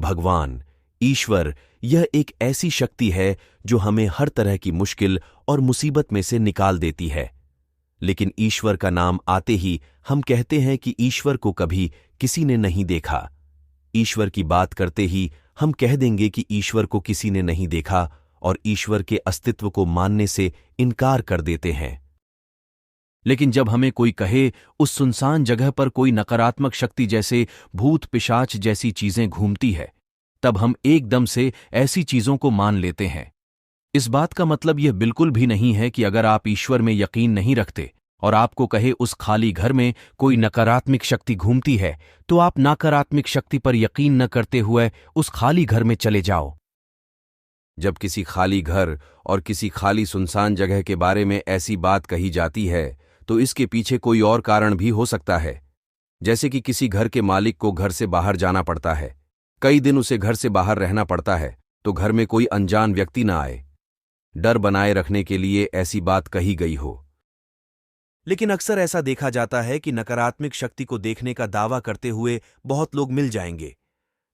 भगवान, ईश्वर, यह एक ऐसी शक्ति है जो हमें हर तरह की मुश्किल और मुसीबत में से निकाल देती है। लेकिन ईश्वर का नाम आते ही हम कहते हैं कि ईश्वर को कभी किसी ने नहीं देखा। ईश्वर की बात करते ही हम कह देंगे कि ईश्वर को किसी ने नहीं देखा और ईश्वर के अस्तित्व को मानने से इनकार कर देते हैं। लेकिन जब हमें कोई कहे उस सुनसान जगह पर कोई नकारात्मक शक्ति जैसे भूत पिशाच जैसी चीजें घूमती है, तब हम एकदम से ऐसी चीजों को मान लेते हैं। इस बात का मतलब यह बिल्कुल भी नहीं है कि अगर आप ईश्वर में यकीन नहीं रखते और आपको कहे उस खाली घर में कोई नकारात्मक शक्ति घूमती है, तो आप नकारात्मक शक्ति पर यकीन न करते हुए उस खाली घर में चले जाओ। जब किसी खाली घर और किसी खाली सुनसान जगह के बारे में ऐसी बात कही जाती है, तो इसके पीछे कोई और कारण भी हो सकता है। जैसे कि किसी घर के मालिक को घर से बाहर जाना पड़ता है, कई दिन उसे घर से बाहर रहना पड़ता है, तो घर में कोई अनजान व्यक्ति ना आए। डर बनाए रखने के लिए ऐसी बात कही गई हो। लेकिन अक्सर ऐसा देखा जाता है कि नकारात्मक शक्ति को देखने का दावा करते हुए बहुत लोग मिल जाएंगे,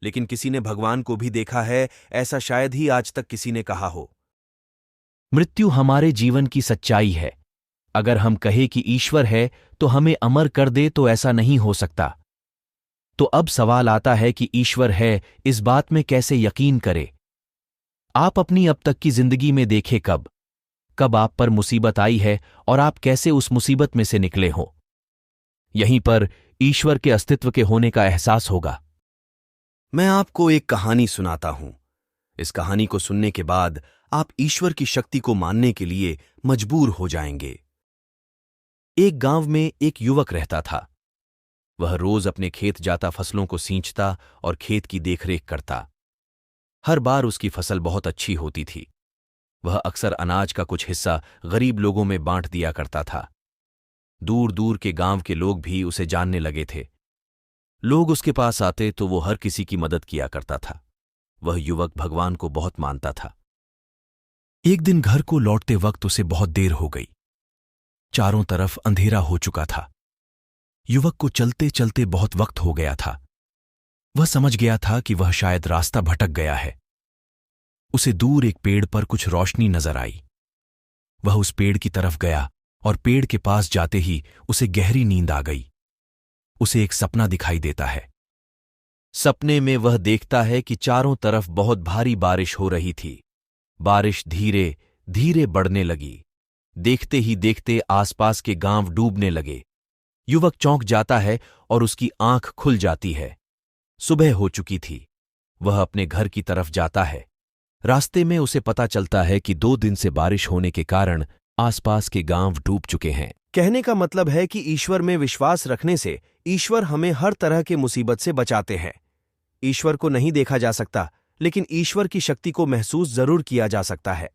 लेकिन किसी ने भगवान को भी देखा है, ऐसा शायद ही आज तक किसी ने कहा हो। मृत्यु हमारे जीवन की सच्चाई है। अगर हम कहें कि ईश्वर है तो हमें अमर कर दे, तो ऐसा नहीं हो सकता। तो अब सवाल आता है कि ईश्वर है, इस बात में कैसे यकीन करें? आप अपनी अब तक की जिंदगी में देखें कब आप पर मुसीबत आई है और आप कैसे उस मुसीबत में से निकले हो। यहीं पर ईश्वर के अस्तित्व के होने का एहसास होगा। मैं आपको एक कहानी सुनाता हूं। इस कहानी को सुनने के बाद आप ईश्वर की शक्ति को मानने के लिए मजबूर हो जाएंगे। एक गांव में एक युवक रहता था। वह रोज अपने खेत जाता, फसलों को सींचता और खेत की देखरेख करता। हर बार उसकी फसल बहुत अच्छी होती थी। वह अक्सर अनाज का कुछ हिस्सा गरीब लोगों में बांट दिया करता था। दूर दूर के गांव के लोग भी उसे जानने लगे थे। लोग उसके पास आते तो वो हर किसी की मदद किया करता था। वह युवक भगवान को बहुत मानता था। एक दिन घर को लौटते वक्त उसे बहुत देर हो गई। चारों तरफ अंधेरा हो चुका था। युवक को चलते चलते बहुत वक्त हो गया था। वह समझ गया था कि वह शायद रास्ता भटक गया है। उसे दूर एक पेड़ पर कुछ रोशनी नजर आई। वह उस पेड़ की तरफ गया और पेड़ के पास जाते ही उसे गहरी नींद आ गई। उसे एक सपना दिखाई देता है। सपने में वह देखता है कि चारों तरफ बहुत भारी बारिश हो रही थी। बारिश धीरे धीरे बढ़ने लगी। देखते ही देखते आसपास के गांव डूबने लगे। युवक चौंक जाता है और उसकी आंख खुल जाती है। सुबह हो चुकी थी। वह अपने घर की तरफ जाता है। रास्ते में उसे पता चलता है कि 2 दिन से बारिश होने के कारण आसपास के गांव डूब चुके हैं। कहने का मतलब है कि ईश्वर में विश्वास रखने से ईश्वर हमें हर तरह के मुसीबत से बचाते हैं। ईश्वर को नहीं देखा जा सकता, लेकिन ईश्वर की शक्ति को महसूस जरूर किया जा सकता है।